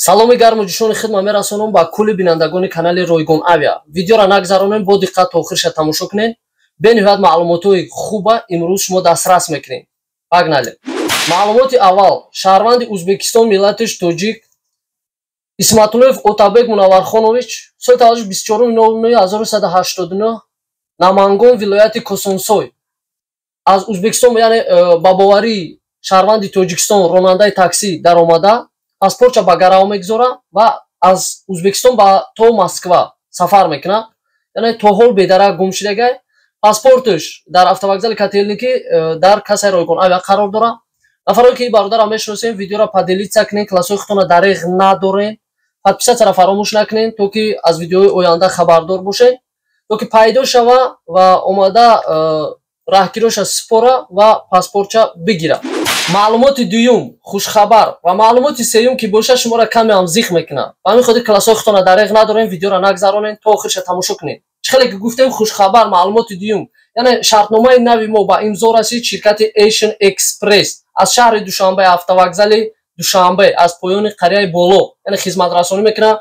саломи гарму ҷӯшони хидмат мерасонам ба кулли бинандагони канали Ройгон Авиа. Видеоро нагзаронем, бо диққат то охирша тамошо кунед. Бениҳоят маълумотҳои хуба имрӯз шумо дастрас мекунед. Пагнали. Маълумоти аввал. Шаҳрванди Ӯзбекистон, миллатиш тоҷик, Исматуллоев Отабек Мунаввархонович, соли таваллудиш 24 ноябри 1989, Намангон, вилояти Косонсой. Аз Ӯзбекистон, яъне ба боварии шаҳрванди Тоҷикистон ронандаи таксӣ даромада, паспортша ба гарав мегузора ва аз Ӯзбекистон то Москва сафар мекунад. Яъне то ҳол бедарак гум шудагай. Паспортиш дар автовокзали Котельники дар кассаи Ройгон Авиа қарор дорад. Нафароне ки бародарам мешиносем, видеоро поделиться кунед, классҳои худтонро дариғ надорен. Подписатсияро фаромӯш накунед, то ки аз видеоҳои оянда хабардор бошед, то ки пайдо шава ва омада раҳгироша сипора ва паспортча бигира. Маълумоти дуюм, хушхабар ва маълумоти сеюм ки боша шуморо каме ҳам зиқ мекунад. Ба ҳамин хотир классҳои худтонро дариғ надорен, видеоро нагзаронед, то охирша тамошо кунед. Чӣ хеле ки гуфтем хушхабар, маълумоти дуюм, яъне шартномаи нави мо ба имзо расид ширкати Asian Express аз шаҳри Душанбе, автовокзали Душанбе, аз поёни қарияи боло, яъне хизматрасонӣ мекунад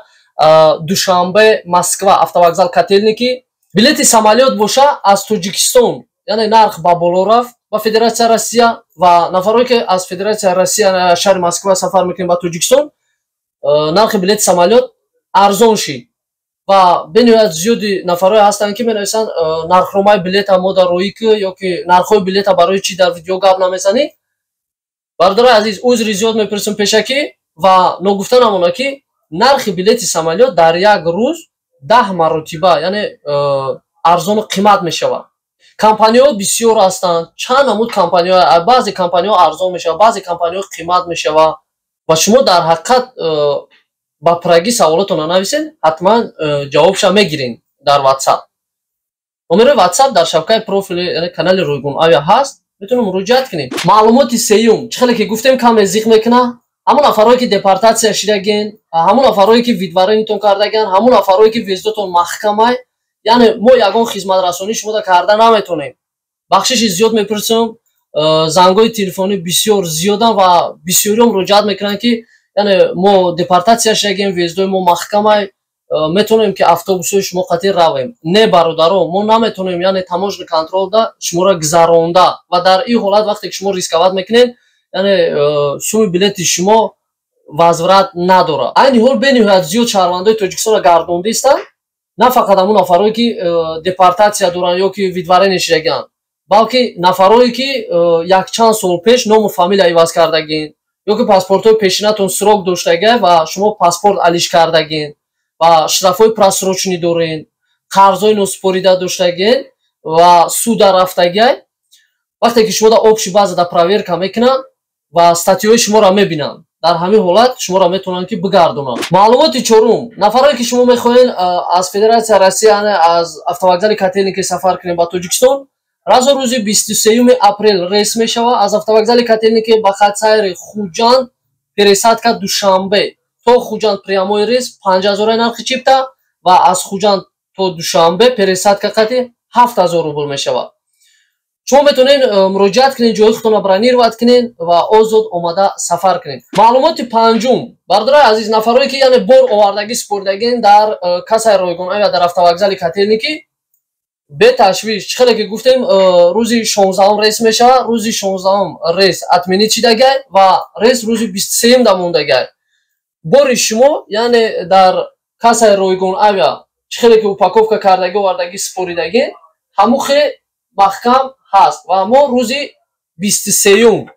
Душанбе, Москва, автовокзал Котельники. Билети самолёт боша аз Тоҷикистон, яъне нарх ба боло рафт ба Федератсияи Россия ва нафароне ки аз Федератсияи Россия шаҳри Москва сафар мекунем ба Тоҷикистон, нархи билети самолёт арзон шид ва бениҳоят зиёди нафарое ҳастанд ки менависанд нархномаи билета мо дар Роик ёки нархҳои билета барои чӣ дар видео гап намезанӣ. Бародари азиз, узри зиёд мепурсем пешакӣ ва ногуфта намонад ки нархи билети самолёт дар як рӯз 10 маротиба, яъне арзону қимат мешавад. Компанияҳо бисёр ҳастанд, чанд намуд компанияҳо, баъзе компанияҳо арзон мешавад, баъзе компанияҳо қимат мешавад ва шумо дар ҳақиқат ба пурагӣ саволотонро нависед, ҳатман ҷавобша мегирен дар WhatsApp. номерои WhatsApp дар шабакаи профили, яъне канали Ройгон Авиа ҳаст, метавонед муроҷиат кунед. Маълумоти сеюм, чӣ хеле ки гуфтем каме зиқ мекунад, ҳамон нафарое ки депортатсия шудаген, ҳамон нафарое ки видваренитон кардаген, ҳамон нафарое ки вездотон маҳкамай, яъне мо ягон хизматрасонӣ шуморо карда наметонем. Бахшиши зиёд мепурсем, зангои телефонӣ бисёр зиёданд ва бисёриҳо муроҷиат мекунанд ки яъне мо депортатсия шудагем, вездои мо маҳкамай, метавонем ки автобусҳои шумо қатъи равем. Не бародаро, мо наметавонем яъне таможни контролда шуморо гузаронда ва дар ин ҳолат вақте ки шумо рисковат мекунед, яъне суми билети шумо возврат надорад. Айни ҳол бениҳоят зиёд шаҳрвандои Тоҷикистонро гардондистанд, на фақат ҳамон нафарое ки депортатсия доранд ёки видварене шудаганд, балки нафарое ки якчанд сол пеш ному фамилия иваз кардаген, ёки паспортҳои пешинатон срок доштагай ва шумо паспорт алиш кардаген ва штрафҳои просрочнӣ дорен, қарзҳои носупорида доштаген ва суда рафтагай. Вақте ки шумода обши баъзеда проверка мекунанд ва статьёи шуморо мебинанд, дар ҳамин ҳолат шуморо метавонанд ки бигардонанд. Маълумоти чорум, нафарое ки шумо мехоҳед аз Федератсияи Россия, аз автовокзали Котельники сафар кунед ба Тоҷикистон, разо рӯзи 23 апрел рейс мешавад аз автовокзали Котельники ба хатсайри Хуҷанд, пересадка Душанбе то Хуҷанд прямои рейс 5000 нархи чипта ва аз Хуҷанд то Душанбе пересадка қатъи 7000 рубл мешавад. шумо метавонед муроҷиат кунед, ҷои худтонро бронировать кунед ва озод омада сафар кунед. Маълумоти панҷум, бародари азиз, нафароне ки яъне бор овардагӣ супордаген дар кассаи Ройгон Авиа дар автовокзали Котельники, беташвиш, чӣ хеле ки гуфтем рӯзи 16 рейс мешавад, рӯзи 16 рейс отменит шудагай ва рейс рӯзи 23 мондагай. Бори шумо яъне дар кассаи Ройгон Авиа чӣ хеле ки упаковка кардагӣ овардагӣ супоридаген, ҳамухе маҳкам ҳаст ва мо рӯзи 23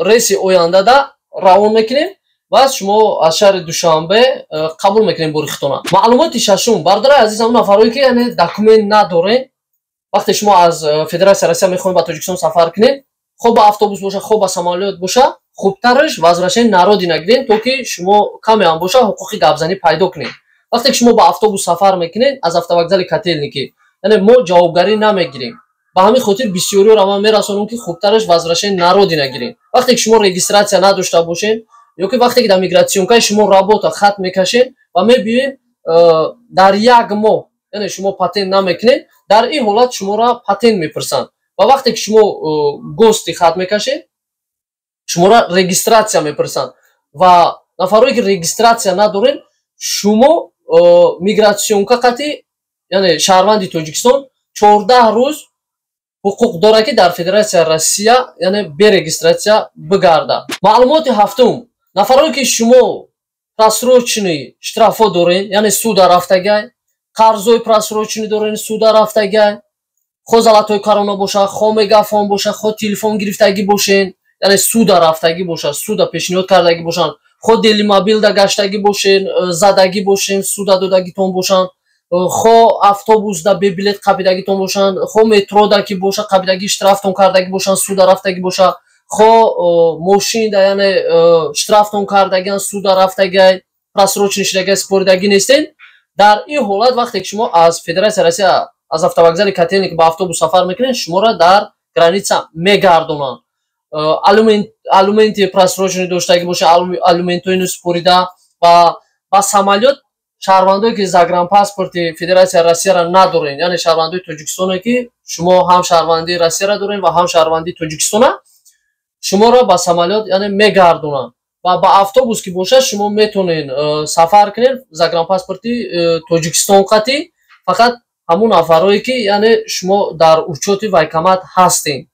рейси ояндада равон мекунем ва шумо аз шаҳри Душанбе қабул мекунем бори худтонро. Маълумоти шашум, бародари азиз, ҳамон нафароне ки яъне документ надорен, вақте шумо аз Федератсияи Россия мехоҳед ба Тоҷикистон сафар кунед, хо ба автобус боша, хо ба самолёт боша, хубтараш возвращение народи нагирен, то ки шумо каме ҳам боша ҳуқуқи гапзанӣ пайдо кунед. Вақте ки шумо ба автобус сафар мекунед аз автовокзали Котельники, яъне мо ҷавобгарӣ намегирем. Ба ҳамин хотир бисёриҳоро ман мерасонам ки хубтараш возвращение народи нагирен. Вақте ки шумо регистратсия надошта бошед ёки вақте ки дар мигратсионкаи шумо работа хат мекашед ва мебинед дар як моҳ яъне шумо патент намекунед, дар ин ҳолат шуморо патент мепурсанд ва вақте ки шумо гости хат мекашед, шуморо регистратсия мепурсанд ва нафароне ки регистратсия надорен шумо мигратсионка қати яъне шаҳрванди Тоҷикистон 14 рӯз ҳуқуқ дорад ки дар Федератсияи Россия яъне берегистратсия бигарда. Маълумоти ҳафтум, нафароне ки шумо просрочении штрафҳо дорен, яъне суда рафтагай, қарзҳои просроченӣ дорен, суда рафтагай, хо залатҳои корона боша, хо мегафон боша, хо телефон гирифтагӣ бошен, яъне суда рафтагӣ боша, суда пешниҳод кардагӣ бошанд, хо делимобилда гаштагӣ бошен, задагӣ бошен, суда додагитон бошанд, хо автобусда бебилет қабидагитон бошанд, хо метрода ки боша қабидагӣ штрафтон кардагӣ бошанд, суда рафтагӣ боша, хо мошинда яъне штрафтон кардагиан, суда рафтагай, просроченӣ шудагай, споридагӣ нестен. Дар ин ҳолат вақте ки шумо аз Федератсияи Россия аз автовокзали Котельник ба автобус сафар мекунед, шуморо дар граница мегардонанд. алименти просроченӣ доштагӣ боша, алиментҳои спорида ба самолёт шаҳрвандое ки загранпаспорти Федератсияи Россияро надорен, яъне шаҳрвандои Тоҷикистоне ки шумо ҳам шаҳрвандии Россияро дорен ва ҳам шаҳрвандии Тоҷикистона, шуморо ба самолёт яъне мегардонанд ва ба автобус ки боша шумо метонед сафар кунед загранпаспорти Тоҷикистон қати, фақат ҳамун нафарое ки яъне шумо дар учёти вайкомат ҳастед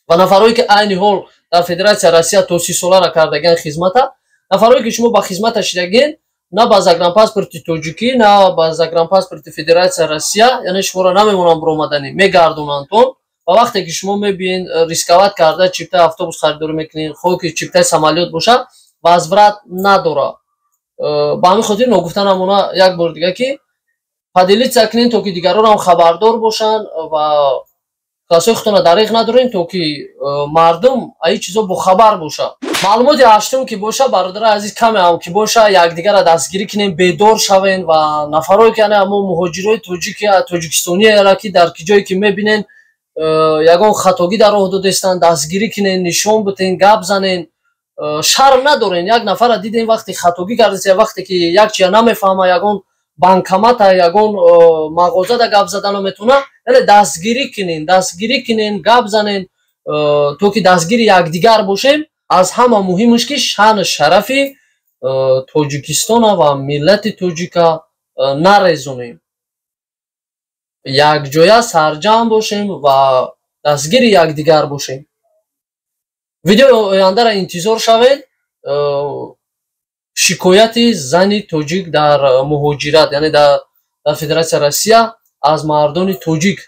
ва нафарое ки айни ҳол дар Федератсияи Россия то 30 солара кардагиан хизмата, нафарое ки шумо ба хизмата шидагиен на ба загранпаспорти тоҷикӣ, на ба загранпаспорти Федератсияи Россия, яъне шуморо намемонанд биромаданӣ, мегардонандтон ва вақте ки шумо мебинед рисковат карда чиптаи автобус харидорӣ мекунед, хо ки чиптаи самолёт боша, возврат надора. Ба ҳамин хотир ногуфта намона як бор дига ки падилитсия кунед, то ки дигаронам хабардор бошанд ва касои худтонро дариқ надорен, то ки мардум аз ин чизо бохабар боша. Маълумоти ҳаштум ки боша, бародари азиз, камеам ки боша якдигарро дастгирӣ кунем, бедор шавен ва нафарои ки яъне ҳамо муҳоҷирои тоҷикистониеро ки дар ки ҷое ки мебинен ягон хатогӣ дар роҳ додестанд, дастгирӣ кунен, нишон битен, гап занен, шарм надорен. Як нафарро дидем вақте хатогӣ кардест ё вақте ки як чия намефаҳма, ягон банкомата, ягон мағозада гап задан наметона, яъне дастгирӣ кунен, гап занен, то ки дастгири якдигар бошем. Аз ҳама муҳимаш ки шаъну шарафи Тоҷикистона ва миллати тоҷика нарезонем. Якҷоя сарҷамъ бошем ва дастгири якдигар бошем. Видеои ояндаро интизор шавед. Шикояти зани тоҷик дар муҳоҷират, яъне дар Федератсияи Россия аз мардони тоҷик